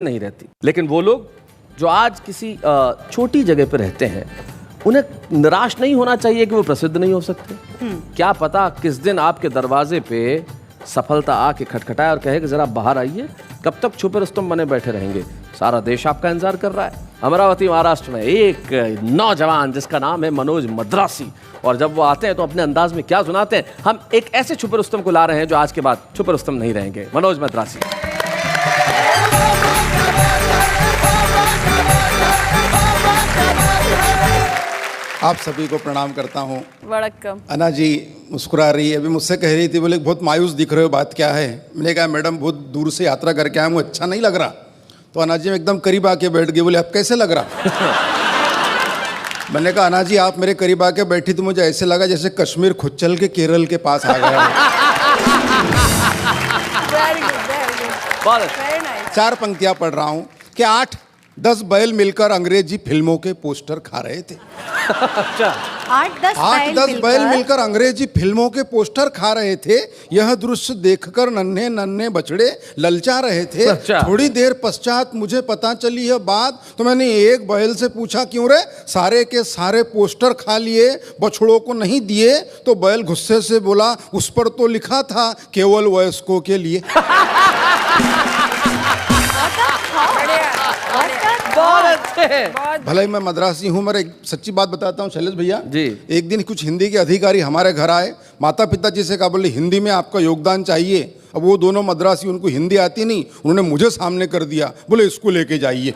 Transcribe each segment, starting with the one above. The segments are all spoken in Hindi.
नहीं रहती। लेकिन वो लोग जो आज किसी छोटी जगह पर रहते हैं, उन्हें निराश नहीं होना चाहिए कि वो प्रसिद्ध नहीं हो सकते। क्या पता किस दिन आपके दरवाजे पे सफलता आके खटखटाए और कहे कि जरा बाहर आइए, कब तक छुपे रुस्तम बने बैठे रहेंगे। सारा देश आपका इंतजार कर रहा है। अमरावती महाराष्ट्र में एक नौजवान जिसका नाम है मनोज मद्रासी, और जब वो आते हैं तो अपने अंदाज में क्या सुनाते हैं। हम एक ऐसे छुपे रुस्तम को ला रहे हैं जो आज के बाद छुपे रुस्तम नहीं रहेंगे। मनोज मद्रासी। आप सभी को प्रणाम करता हूँ। वड़क्कम। अन्ना जी मुस्कुरा रही है, अभी मुझसे कह रही थी, बोले बहुत मायूस दिख रहे हो, बात क्या है। मैंने कहा मैडम बहुत दूर से यात्रा करके आया हूँ, अच्छा नहीं लग रहा। तो अन्ना जी एकदम करीब आके बैठ गई, बोले अब कैसे लग रहा। मैंने कहा अन्ना जी आप मेरे करीब आके बैठी तो मुझे ऐसे लगा जैसे कश्मीर खुद चल के केरल के पास आ गया। Very good, very nice. 4 पंक्तियां पढ़ रहा हूँ कि 8-10 बैल मिलकर अंग्रेजी फिल्मों के पोस्टर खा रहे थे। अच्छा, 8-10 बैल मिलकर अंग्रेजी फिल्मों के पोस्टर खा रहे थे। यह दृश्य देखकर नन्हे नन्हे बछड़े ललचा रहे थे। अच्छा। थोड़ी देर पश्चात मुझे पता चली यह बात, तो मैंने एक बैल से पूछा क्यों रे, सारे के सारे पोस्टर खा लिए, बछड़ों को नहीं दिए। तो बैल गुस्से से बोला उस पर तो लिखा था केवल वयस्कों के लिए। बहुत अच्छे। भले ही मैं मद्रासी हूँ, मगर एक सच्ची बात बताता हूँ शैलेश भैया जी। एक दिन कुछ हिंदी के अधिकारी हमारे घर आए, माता पिता जी से कहा, बोले हिंदी में आपका योगदान चाहिए। अब वो दोनों मद्रासी, उनको हिंदी आती नहीं, उन्होंने मुझे सामने कर दिया, बोले इसको लेके जाइए।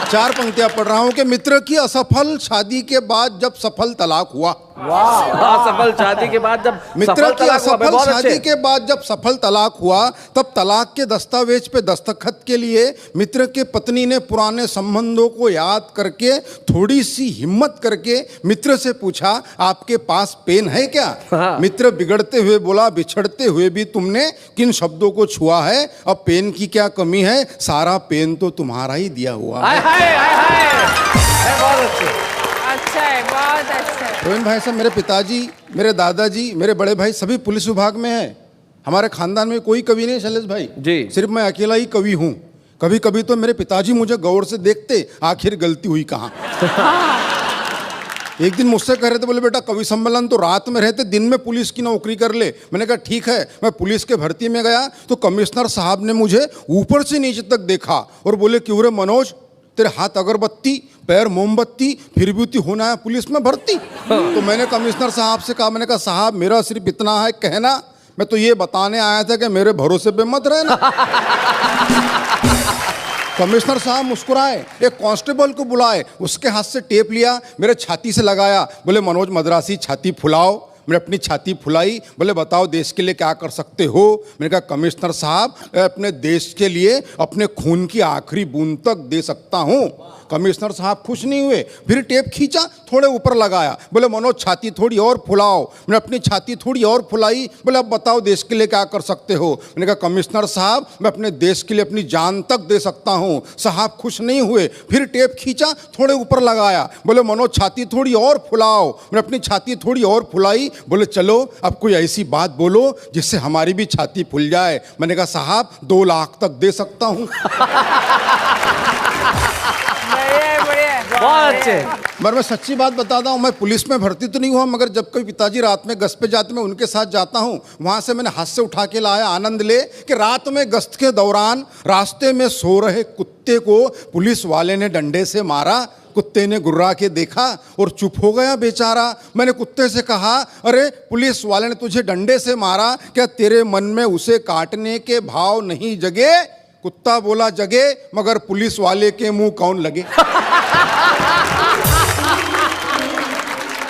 4 पंक्तियां पढ़ रहा हूँ कि मित्र की असफल शादी के बाद जब सफल तलाक हुआ। असफल शादी के बाद जब मित्र की असफल बहुत शादी अच्छे। के बाद जब सफल तलाक हुआ, तब तलाक के दस्तावेज पे दस्तखत के लिए मित्र के पत्नी ने पुराने संबंधों को याद करके थोड़ी सी हिम्मत करके मित्र से पूछा आपके पास पेन है क्या। हाँ। मित्र बिगड़ते हुए बोला बिछड़ते हुए भी तुमने किन शब्दों को छुआ है, अब पेन की क्या कमी है, सारा पेन तो तुम्हारा ही दिया हुआ है। बहुत अच्छे। अच्छा है, बहुत अच्छा है। रोहिन भाई साहब, मेरे पिताजी, मेरे दादाजी, मेरे बड़े भाई सभी पुलिस विभाग में हैं। हमारे खानदान में कोई कवि नहीं शैलेश भाई जी। सिर्फ मैं अकेला ही कवि हूँ। कभी कभी तो मेरे पिताजी मुझे गौर से देखते, आखिर गलती हुई कहाँ। एक दिन मुझसे कह रहे थे, बोले बेटा कवि सम्मेलन तो रात में रहते, दिन में पुलिस की नौकरी कर ले। मैंने कहा ठीक है। मैं पुलिस के भर्ती में गया तो कमिश्नर साहब ने मुझे ऊपर से नीचे तक देखा और बोले क्यों रे मनोज, तेरे हाथ अगरबत्ती पैर मोमबत्ती, फिर भी होना है पुलिस में भर्ती। तो मैंने कमिश्नर साहब से कहा, मैंने कहा साहब मेरा सिर्फ इतना है कहना, मैं तो ये बताने आया था कि मेरे भरोसे पे मत रहना। कमिश्नर साहब मुस्कुराए, एक कांस्टेबल को बुलाए, उसके हाथ से टेप लिया, मेरे छाती से लगाया, बोले मनोज मद्रासी छाती फुलाओ। मैंने अपनी छाती फुलाई, बोले बताओ देश के लिए क्या कर सकते हो। मैंने कहा कमिश्नर साहब अपने देश के लिए अपने खून की आखिरी बूंद तक दे सकता हूँ। कमिश्नर साहब खुश नहीं हुए, फिर टेप खींचा, थोड़े ऊपर लगाया, बोले मनोज छाती थोड़ी और फुलाओ। मैंने अपनी छाती थोड़ी और फुलाई, बोले अब बताओ देश के लिए क्या कर सकते हो। मैंने कहा कमिश्नर साहब मैं अपने देश के लिए अपनी जान तक दे सकता हूँ। साहब खुश नहीं हुए, फिर टेप खींचा, थोड़े ऊपर लगाया, बोले मनोज छाती थोड़ी और फुलाओ। मैंने अपनी छाती थोड़ी और फुलाई, बोले चलो अब कोई ऐसी बात बोलो जिससे हमारी भी छाती फूल जाए। मैंने कहा साहब 2 लाख तक दे सकता हूँ। बहुत अच्छे। मगर मैं सच्ची बात बताता हूँ, मैं पुलिस में भर्ती तो नहीं हुआ, मगर जब कभी पिताजी रात में गश्त पे जाते मैं उनके साथ जाता हूँ, वहाँ से मैंने हाथ से उठा के लाया आनंद ले कि रात में गश्त के दौरान रास्ते में सो रहे कुत्ते को पुलिस वाले ने डंडे से मारा। कुत्ते ने गुर्रा के देखा और चुप हो गया बेचारा। मैंने कुत्ते से कहा अरे पुलिस वाले ने तुझे डंडे से मारा, क्या तेरे मन में उसे काटने के भाव नहीं जगे। कुत्ता बोला जगे, मगर पुलिस वाले के मुंह कौन लगे।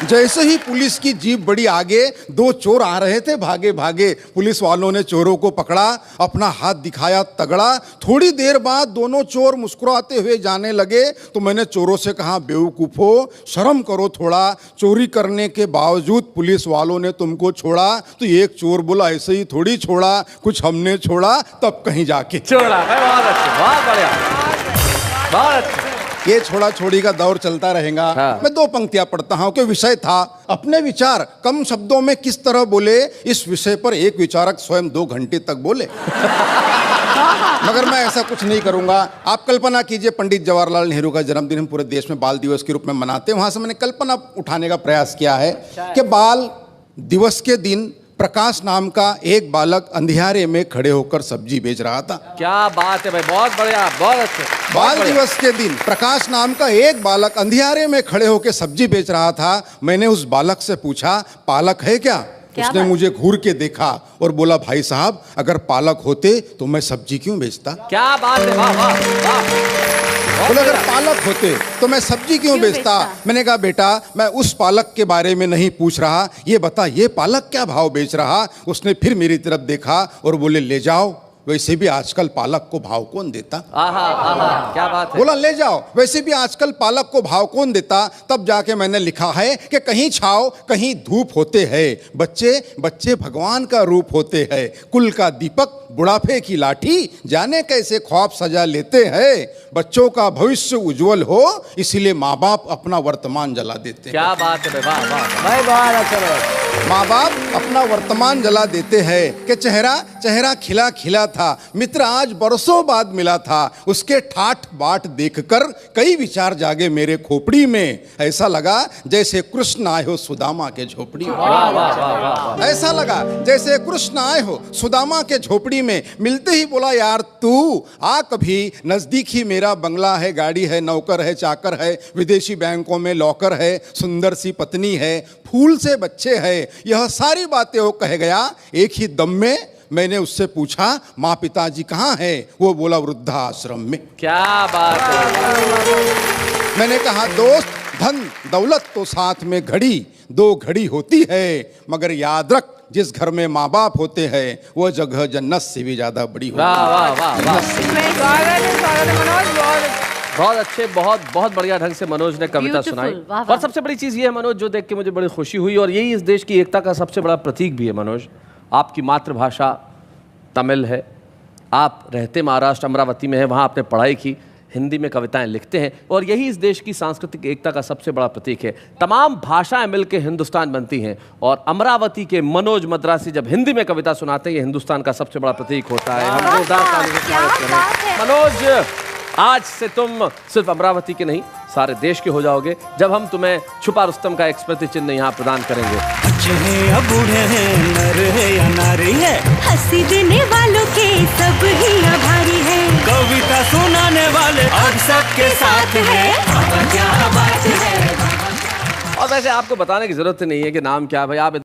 जैसे ही पुलिस की जीप बड़ी आगे, 2 चोर आ रहे थे भागे भागे। पुलिस वालों ने चोरों को पकड़ा, अपना हाथ दिखाया तगड़ा। थोड़ी देर बाद दोनों चोर मुस्कुराते हुए जाने लगे तो मैंने चोरों से कहा बेवकूफो शर्म करो थोड़ा, चोरी करने के बावजूद पुलिस वालों ने तुमको छोड़ा। तो एक चोर बोला ऐसे ही थोड़ी छोड़ा, कुछ हमने छोड़ा तब कहीं जाके छोड़ा। बहुत अच्छे, बहुत बढ़िया, बहुत अच्छे। ये छोड़ा छोड़ी का दौर चलता रहेगा। हाँ। मैं 2 पंक्तियां पढ़ता हूं कि विषय था अपने विचार कम शब्दों में किस तरह बोले। इस विषय पर एक विचारक स्वयं 2 घंटे तक बोले। मगर मैं ऐसा कुछ नहीं करूंगा। आप कल्पना कीजिए, पंडित जवाहरलाल नेहरू का जन्मदिन हम पूरे देश में बाल दिवस के रूप में मनाते हैं। वहां से मैंने कल्पना उठाने का प्रयास किया है कि बाल दिवस के दिन प्रकाश नाम का एक बालक अंधियारे में खड़े होकर सब्जी बेच रहा था। क्या बात है भाई, बहुत बढ़िया, बहुत अच्छे। बाल दिवस के दिन प्रकाश नाम का एक बालक अंधियारे में खड़े होकर सब्जी बेच रहा था। मैंने उस बालक से पूछा, पालक है क्या? उसने मुझे घूर के देखा और बोला, भाई साहब अगर पालक होते तो मैं सब्जी क्यों बेचता? क्या बात है, वाह वाह वाह। बोला अगर पालक होते तो मैं सब्जी क्यों बेचता? मैंने कहा बेटा मैं उस पालक के बारे में नहीं पूछ रहा, ये बता ये पालक क्या भाव बेच रहा? उसने फिर मेरी तरफ देखा और बोले ले जाओ, वैसे भी आजकल पालक को भाव कौन देता? आहा आहा, क्या बात है। बोला ले जाओ, वैसे भी आजकल पालक को भाव कौन देता? तब जाके मैंने लिखा है कि कहीं छाव कहीं धूप होते हैं, बच्चे बच्चे भगवान का रूप होते हैं, कुल का दीपक बुढ़ापे की लाठी, जाने कैसे ख्वाब सजा लेते हैं, बच्चों का भविष्य उज्जवल हो इसीलिए माँ बाप अपना वर्तमान जला देते हैं। क्या बात है वाह वाह भाई, बहुत अच्छा। माँ बाप अपना वर्तमान जला देते हैं कि चेहरा चेहरा खिला खिला था, मित्र आज बरसों बाद मिला था, उसके ठाठ बाट देखकर कई विचार जागे मेरे खोपड़ी में, ऐसा लगा जैसे कृष्ण आए हो सुदामा के झोपड़ी में। ऐसा लगा जैसे कृष्ण आए हो सुदामा के झोपड़ी में। मिलते ही बोला यार तू आ कभी नजदीक ही, मेरा बंगला है, गाड़ी है, नौकर है, चाकर है, विदेशी बैंकों में लॉकर है, सुंदर सी पत्नी है, फूल से बच्चे हैं, यह सारी बातें वो कह गया एक ही दम में। मैंने उससे पूछा माँ पिताजी कहाँ हैं? वो बोला वृद्धाश्रम में। क्या बात है। मैंने कहा दोस्त धन दौलत तो साथ में घड़ी दो घड़ी होती है, मगर याद रख जिस घर में माँ बाप होते हैं वो जगह जन्नत से भी ज्यादा बड़ी होती है। वाह वाह वाह, बहुत अच्छे, बहुत बहुत बढ़िया ढंग से मनोज ने कविता सुनाई। और सबसे बड़ी चीज़ ये है मनोज, जो देख के मुझे बड़ी खुशी हुई, और यही इस देश की एकता का सबसे बड़ा प्रतीक भी है मनोज। आपकी मातृभाषा तमिल है, आप रहते महाराष्ट्र अमरावती में है, वहाँ आपने पढ़ाई की, हिंदी में कविताएं लिखते हैं, और यही इस देश की सांस्कृतिक एकता का सबसे बड़ा प्रतीक है। तमाम भाषाएं मिलकर हिंदुस्तान बनती हैं, और अमरावती के मनोज मद्रासी जब हिंदी में कविता सुनाते हैं ये हिंदुस्तान का सबसे बड़ा प्रतीक होता है। हम जोरदार ताली से स्वागत करें मनोज। आज से तुम सिर्फ अमरावती के नहीं सारे देश के हो जाओगे जब हम तुम्हें छुपा रुस्तम का एक स्मृति चिन्ह यहाँ प्रदान करेंगे। बच्चे हैं या बूढ़े हैं, नर है या नारी है, हंसी देने वालों के सब ही आभारी है, कविता सुनाने वाले अब सबके साथ है। क्या बात है। और वैसे आपको बताने की जरूरत नहीं है कि नाम क्या है भाई, आप